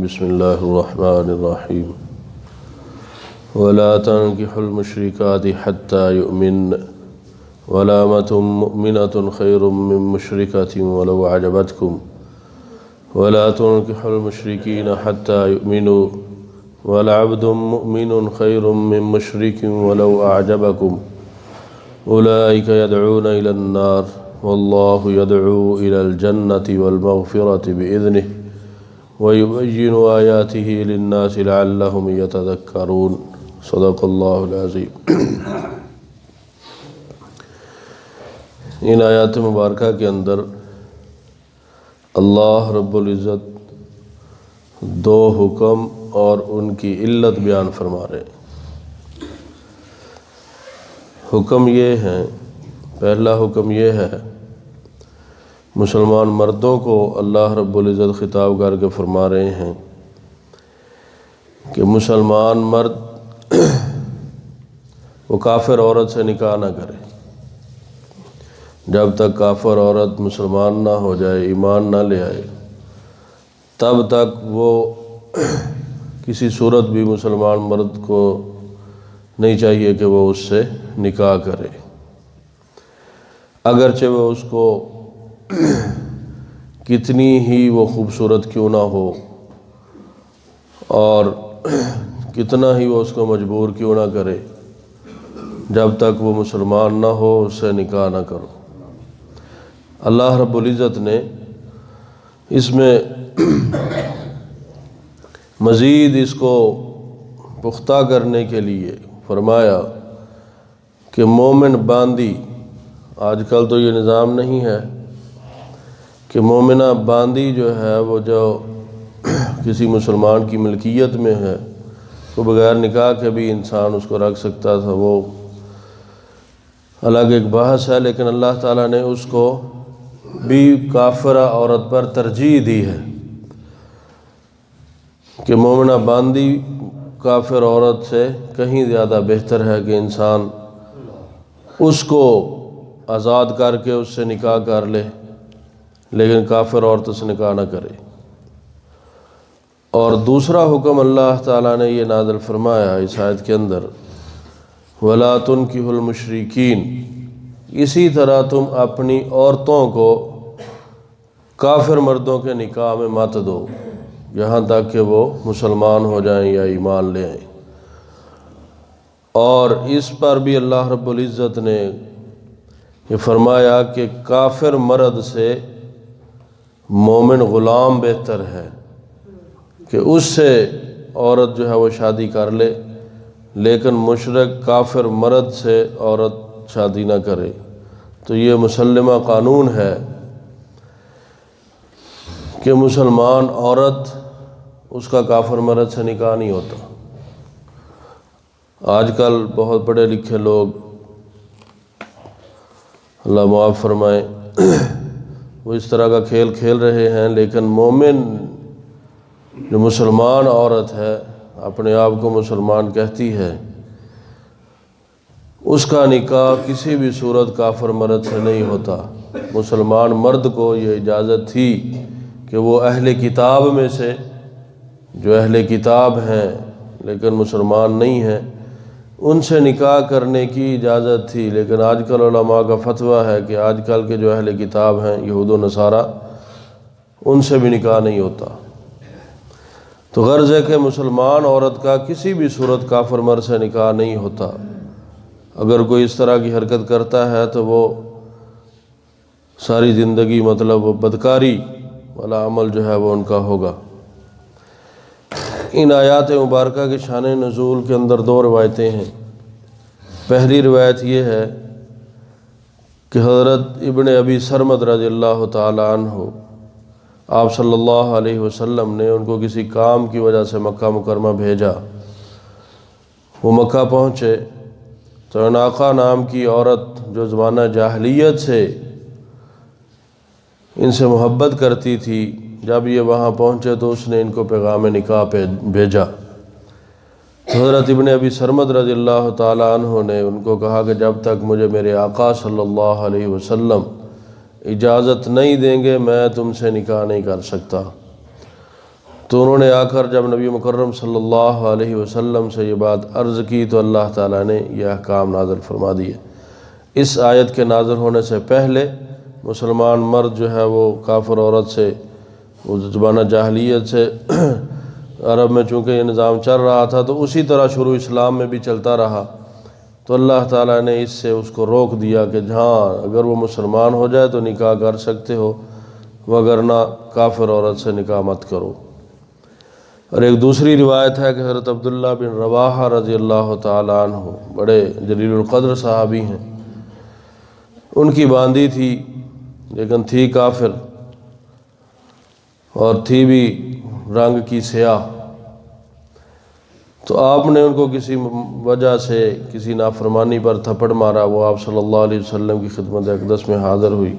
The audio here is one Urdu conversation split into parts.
بسم الله الرحمن الرحيم ولا تنكحوا المشركات حتى يؤمن ولا أمة مؤمنة خير من مشركة ولو أعجبتكم ولا تنكحوا المشركين حتى يؤمنوا ولعبد مؤمن خير من مشرك ولو أعجبكم أولئك يدعون إلى النار والله يدعو إلى الجنة والمغفرة بإذنه ويبين آياته للناس لعلهم يتذكرون صدق اللہ العظیم۔ ان آیات مبارکہ کے اندر اللہ رب العزت دو حکم اور ان کی علت بیان فرما رہے ہیں۔ حکم یہ ہیں، پہلا حکم یہ ہے، مسلمان مردوں کو اللہ رب العزت خطاب کر کے فرما رہے ہیں کہ مسلمان مرد وہ کافر عورت سے نکاح نہ کرے جب تک کافر عورت مسلمان نہ ہو جائے، ایمان نہ لے آئے، تب تک وہ کسی صورت بھی مسلمان مرد کو نہیں چاہیے کہ وہ اس سے نکاح کرے، اگرچہ وہ اس کو کتنی ہی وہ خوبصورت کیوں نہ ہو اور کتنا ہی وہ اس کو مجبور کیوں نہ کرے، جب تک وہ مسلمان نہ ہو اس سے نکاح نہ کرو۔ اللہ رب العزت نے اس میں مزید اس کو پختہ کرنے کے لیے فرمایا کہ مومن باندی، آج کل تو یہ نظام نہیں ہے کہ مومنہ باندی جو ہے وہ جو کسی مسلمان کی ملکیت میں ہے تو بغیر نکاح کے بھی انسان اس کو رکھ سکتا تھا، وہ الگ ایک بحث ہے، لیکن اللہ تعالیٰ نے اس کو بھی کافرہ عورت پر ترجیح دی ہے کہ مومنہ باندی کافر عورت سے کہیں زیادہ بہتر ہے کہ انسان اس کو آزاد کر کے اس سے نکاح کر لے، لیکن کافر عورت سے نکاح نہ کرے۔ اور دوسرا حکم اللہ تعالیٰ نے یہ نازل فرمایا اس آیت کے اندر، وَلَا تُنْكِحُوا الْمُشْرِكِينَ، اسی طرح تم اپنی عورتوں کو کافر مردوں کے نکاح میں مت دو یہاں تک کہ وہ مسلمان ہو جائیں یا ایمان لے آئیں۔ اور اس پر بھی اللہ رب العزت نے یہ فرمایا کہ کافر مرد سے مومن غلام بہتر ہے کہ اس سے عورت جو ہے وہ شادی کر لے، لیکن مشرک کافر مرد سے عورت شادی نہ کرے۔ تو یہ مسلمہ قانون ہے کہ مسلمان عورت اس کا کافر مرد سے نکاح نہیں ہوتا۔ آج کل بہت پڑھے لکھے لوگ، اللہ معاف فرمائے، وہ اس طرح کا کھیل کھیل رہے ہیں، لیکن مومن جو مسلمان عورت ہے، اپنے آپ کو مسلمان کہتی ہے، اس کا نکاح کسی بھی صورت کافر مرد سے نہیں ہوتا۔ مسلمان مرد کو یہ اجازت تھی کہ وہ اہل کتاب میں سے، جو اہل کتاب ہیں لیکن مسلمان نہیں ہیں، ان سے نکاح کرنے کی اجازت تھی، لیکن آج کل علماء کا فتویٰ ہے کہ آج کل کے جو اہل کتاب ہیں یہود و نصارہ، ان سے بھی نکاح نہیں ہوتا۔ تو غرض ہے کہ مسلمان عورت کا کسی بھی صورت کافر مرد سے نکاح نہیں ہوتا۔ اگر کوئی اس طرح کی حرکت کرتا ہے تو وہ ساری زندگی مطلب وہ بدکاری والا عمل جو ہے وہ ان کا ہوگا۔ ان آیات مبارکہ کے شان نزول کے اندر دو روایتیں ہیں۔ پہلی روایت یہ ہے کہ حضرت ابن ابی سرمد رضی اللہ تعالی عنہ، آپ صلی اللہ علیہ وسلم نے ان کو کسی کام کی وجہ سے مکہ مکرمہ بھیجا۔ وہ مکہ پہنچے تو عناقہ نام کی عورت جو زمانہ جاہلیت سے ان سے محبت کرتی تھی، جب یہ وہاں پہنچے تو اس نے ان کو پیغام نکاح پہ بھیجا۔ حضرت ابن ابی سرمد رضی اللہ تعالیٰ عنہ نے ان کو کہا کہ جب تک مجھے میرے آقا صلی اللہ علیہ وسلم اجازت نہیں دیں گے میں تم سے نکاح نہیں کر سکتا۔ تو انہوں نے آ کر جب نبی مکرم صلی اللہ علیہ وسلم سے یہ بات عرض کی تو اللہ تعالیٰ نے یہ احکام نازل فرما دیے۔ اس آیت کے نازل ہونے سے پہلے مسلمان مرد جو ہے وہ کافر عورت سے، وہ زمانہ جاہلیت سے عرب میں چونکہ یہ نظام چل رہا تھا تو اسی طرح شروع اسلام میں بھی چلتا رہا، تو اللہ تعالیٰ نے اس سے اس کو روک دیا کہ ہاں اگر وہ مسلمان ہو جائے تو نکاح کر سکتے ہو، وگرنہ کافر عورت سے نکاح مت کرو۔ اور ایک دوسری روایت ہے کہ حضرت عبداللہ بن رواحہ رضی اللہ تعالیٰ عنہ بڑے جلیل القدر صحابی ہیں، ان کی باندی تھی لیکن تھی کافر اور تھی بھی رنگ کی سیاہ، تو آپ نے ان کو کسی وجہ سے کسی نافرمانی پر تھپڑ مارا۔ وہ آپ صلی اللہ علیہ وسلم کی خدمت اقدس میں حاضر ہوئی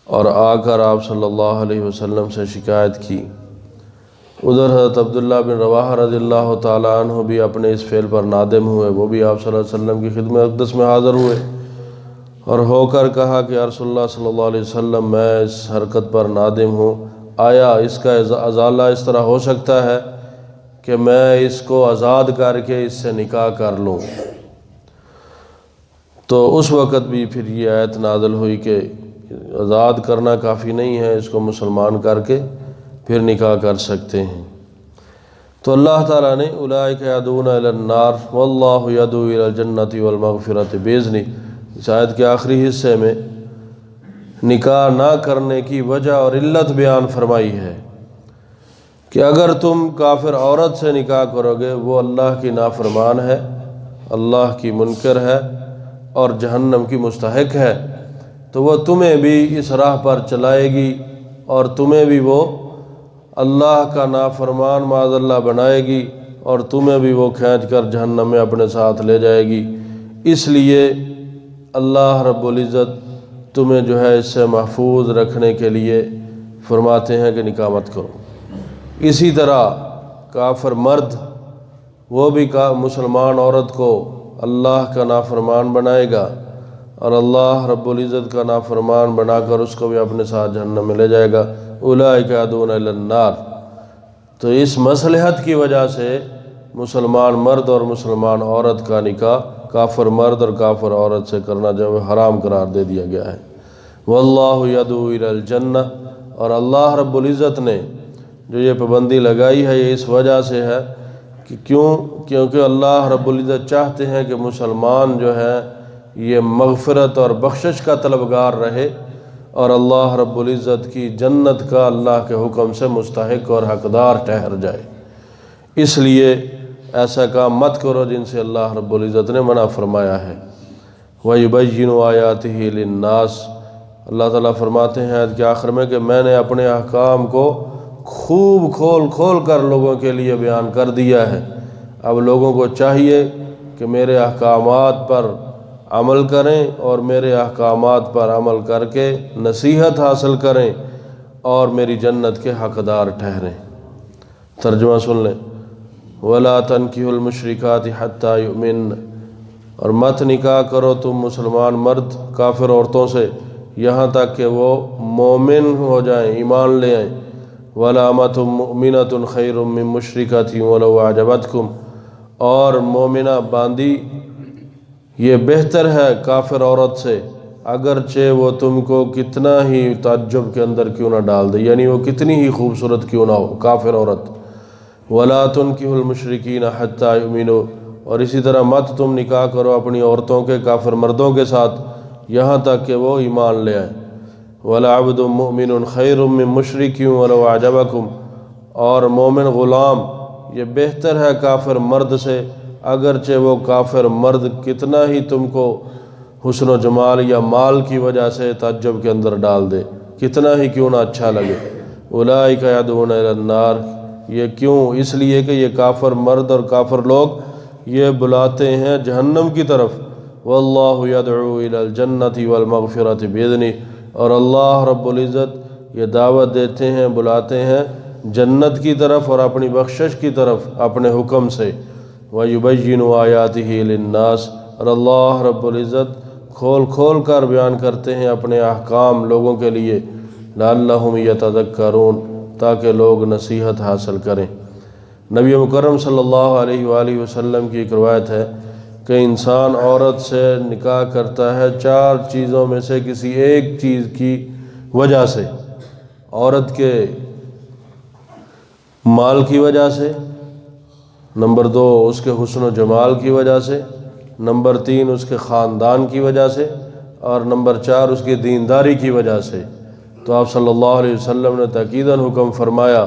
اور آ کر آپ صلی اللہ علیہ وسلم سے شکایت کی۔ ادھر حضرت عبداللہ بن رواحہ رضی اللہ تعالیٰ عنہ بھی اپنے اس فعل پر نادم ہوئے، وہ بھی آپ صلی اللہ علیہ وسلم کی خدمت اقدس میں حاضر ہوئے اور ہو کر کہا کہ یا رسول اللہ صلی اللہ علیہ وسلم میں اس حرکت پر نادم ہوں، آیا اس کا ازالہ اس طرح ہو سکتا ہے کہ میں اس کو آزاد کر کے اس سے نکاح کر لوں؟ تو اس وقت بھی پھر یہ آیت نازل ہوئی کہ آزاد کرنا کافی نہیں ہے، اس کو مسلمان کر کے پھر نکاح کر سکتے ہیں۔ تو اللہ تعالیٰ نے اولئک یدعون الی النار واللہ یدعو الی الجنۃ والمغفرۃ بإذنہ، اس آیت کے آخری حصے میں نکاح نہ کرنے کی وجہ اور علت بیان فرمائی ہے کہ اگر تم کافر عورت سے نکاح کرو گے وہ اللہ کی نافرمان ہے، اللہ کی منکر ہے اور جہنم کی مستحق ہے، تو وہ تمہیں بھی اس راہ پر چلائے گی اور تمہیں بھی وہ اللہ کا نافرمان معاذ اللہ بنائے گی اور تمہیں بھی وہ کھینچ کر جہنم میں اپنے ساتھ لے جائے گی۔ اس لیے اللہ رب العزت تمہیں جو ہے اس سے محفوظ رکھنے کے لیے فرماتے ہیں کہ نکاح مت کرو۔ اسی طرح کافر مرد وہ بھی مسلمان عورت کو اللہ کا نافرمان بنائے گا اور اللہ رب العزت کا نافرمان بنا کر اس کو بھی اپنے ساتھ جہنم میں لے جائے گا۔ اولئک یدعون الی النار۔ تو اس مصلحت کی وجہ سے مسلمان مرد اور مسلمان عورت کا نکاح کافر مرد اور کافر عورت سے کرنا جو ہے حرام قرار دے دیا گیا ہے۔ واللہ یدعو الی الجنہ، اور اللہ رب العزت نے جو یہ پابندی لگائی ہے یہ اس وجہ سے ہے کہ کیونکہ اللہ رب العزت چاہتے ہیں کہ مسلمان جو ہے یہ مغفرت اور بخشش کا طلبگار رہے اور اللہ رب العزت کی جنت کا اللہ کے حکم سے مستحق اور حقدار ٹھہر جائے۔ اس لیے ایسا کام مت کرو جن سے اللہ رب العزت نے منع فرمایا ہے۔ وَيُبَيِّنُ آیَاتِهِ لِلنَّاسِ، اللہ تعالیٰ فرماتے ہیں آیت کے آخر میں کہ میں نے اپنے احکام کو خوب کھول کر لوگوں کے لیے بیان کر دیا ہے۔ اب لوگوں کو چاہیے کہ میرے احکامات پر عمل کریں اور میرے احکامات پر عمل کر کے نصیحت حاصل کریں اور میری جنت کے حقدار ٹھہریں۔ ترجمہ سن لیں۔ وَلَا تَنْكِحُوا الْمُشْرِكَاتِ حَتَّى يُؤْمِنَّ، اور مت نکاح کرو تم مسلمان مرد کافر عورتوں سے یہاں تک کہ وہ مومن ہو جائیں، ایمان لے آئیں۔ وَلَا أَمَةٌ مُؤْمِنَةٌ خَيْرٌ مِّن مُشْرِكَةٍ وَلَوْ أَعْجَبَتْكُمْ، اور مومنہ باندی یہ بہتر ہے کافر عورت سے اگرچہ وہ تم کو کتنا ہی تعجب کے اندر کیوں نہ ڈال دے، یعنی وہ کتنی ہی خوبصورت کیوں نہ ہو کافر عورت۔ وَلَا تُنْكِحُوا الْمُشْرِكِينَ حَتَّى يُؤْمِنُوا، اور اسی طرح مت تم نکاح کرو اپنی عورتوں کے کافر مردوں کے ساتھ یہاں تک کہ وہ ایمان لے آئیں۔ وَلَا عَبْدٌ مُؤْمِنٌ خَيْرٌ مِّن مُشْرِكٍ وَلَوْ أَعْجَبَكُمْ، اور مومن غلام یہ بہتر ہے کافر مرد سے اگرچہ وہ کافر مرد کتنا ہی تم کو حسن و جمال یا مال کی وجہ سے تعجب کے اندر ڈال دے، کتنا ہی کیوں نہ اچھا لگے۔ اولئک یدعون الی النار، یہ کیوں؟ اس لیے کہ یہ کافر مرد اور کافر لوگ یہ بلاتے ہیں جہنم کی طرف۔ واللہ یدعو الی الجنۃ والمغفرۃ بإذنہ، اور اللہ رب العزت یہ دعوت دیتے ہیں بلاتے ہیں جنت کی طرف اور اپنی بخشش کی طرف اپنے حکم سے۔ وَيُبَيِّنُ آیَاتِهِ لِلنَّاسِ، اور اللہ رب العزت کھول کر بیان کرتے ہیں اپنے احکام لوگوں کے لیے۔ لَعَلَّهُمْ يَتَذَكَّرُونَ، تاکہ لوگ نصیحت حاصل کریں۔ نبی مکرم صلی اللہ علیہ وآلہ وسلم کی ایک روایت ہے کہ انسان عورت سے نکاح کرتا ہے 4 چیزوں میں سے کسی ایک چیز کی وجہ سے۔ عورت کے مال کی وجہ سے، نمبر 2 اس کے حسن و جمال کی وجہ سے، نمبر 3 اس کے خاندان کی وجہ سے، اور نمبر 4 اس کی دینداری کی وجہ سے۔ تو آپ صلی اللہ علیہ وسلم نے تاکیداً حکم فرمایا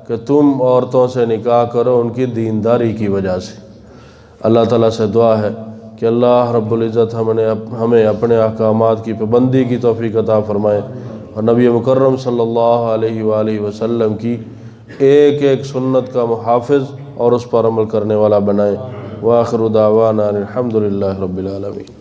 کہ تم عورتوں سے نکاح کرو ان کی دینداری کی وجہ سے۔ اللہ تعالیٰ سے دعا ہے کہ اللہ رب العزت ہمیں اپنے احکامات کی پابندی کی توفیق عطا فرمائے، اور نبی مکرم صلی اللہ علیہ وآلہ وسلم کی ایک ایک سنت کا محافظ اور اس پر عمل کرنے والا بنائے۔ وآخر دعوانا الحمد للہ رب العالمین۔